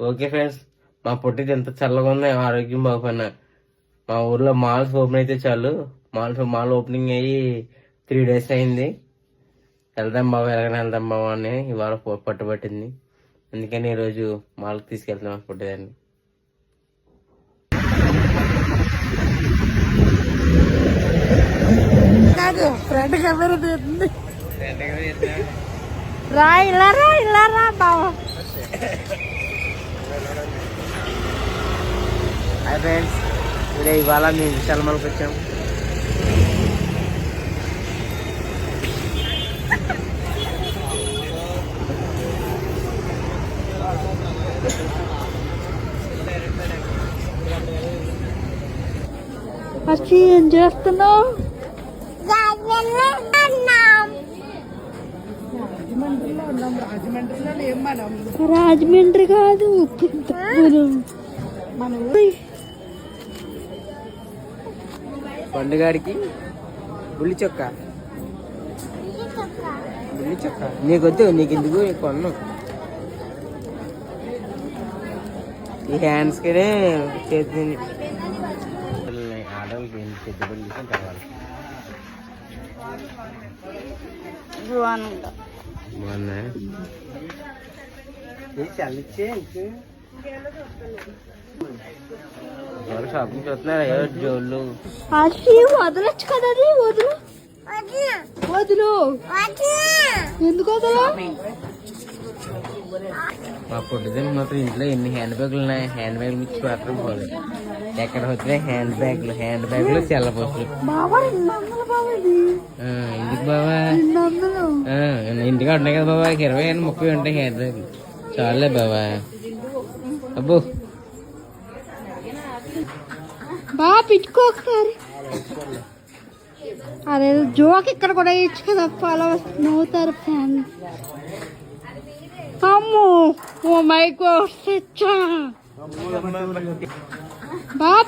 Okay friends, మా పొట్టిది ఎంత చల్లగా ఉంది, ఆరోగ్యం బాగుపడినా. మా ఊర్లో మాల్స్ ఓపెన్ అయితే చాలు. మాల్ ఓపెనింగ్ అయ్యి 3 days అయింది. వెళ్దాం బాబు, ఎలాగైనా వెళ్దాం బాబు అని ఇవాళ పట్టుబట్టింది. అందుకని ఈరోజు మాల్కి తీసుకెళ్తాం పొట్టిదాన్ని. ఫ్రెండ్ కెమెరా తీస్తుంది. రా ఇలా రా బావ. హాయ్ ఫ్రెండ్స్, ఇవాళ మేము విశాల మాల్కి వచ్చాం. వచ్చి ఏం చేస్తున్నావు? రాజమండ్రి కాదు, మన పండుగాడికి బుల్లి చొక్క నీకొద్దు, నీకు ఎందుకు కొన్ను. ఈ హ్యాండ్స్ కి చేతి ఆడవాళ్ళకి పెద్ద పని తీసుకొని కావాలి. బాగున్నా చల్లిచ్చే షాపింగ్ చూస్తున్నారా? జోళ్ళు వదలొచ్చు కదా, వదులు. ఎందుకు వదలు? మా పొట్టిది మాత్రం ఇంట్లో ఎన్ని హ్యాండ్ బ్యాగులు ఉన్నాయి. హ్యాండ్ బ్యాగులు ఇచ్చి మాత్రం పోదు. ఎక్కడ వచ్చినా హ్యాండ్ బ్యాగులు సెల్లపోట్లు. ఎందుకు బాబా? ఇంటికి ఉన్నాయి కదా బాబా, 20-30 ఉంటాయి హ్యాండ్ బ్యాగులు. చాలే బాబా. అబ్బో బాగా పిచ్చుకో ఒకసారి. అదే జోక్ ఇక్కడ కూడా ఇచ్చు కదా, ఫాలో నవ్వుతారు ఫ్యాన్. అమ్మో, ఓ మై గాడ్, బాగా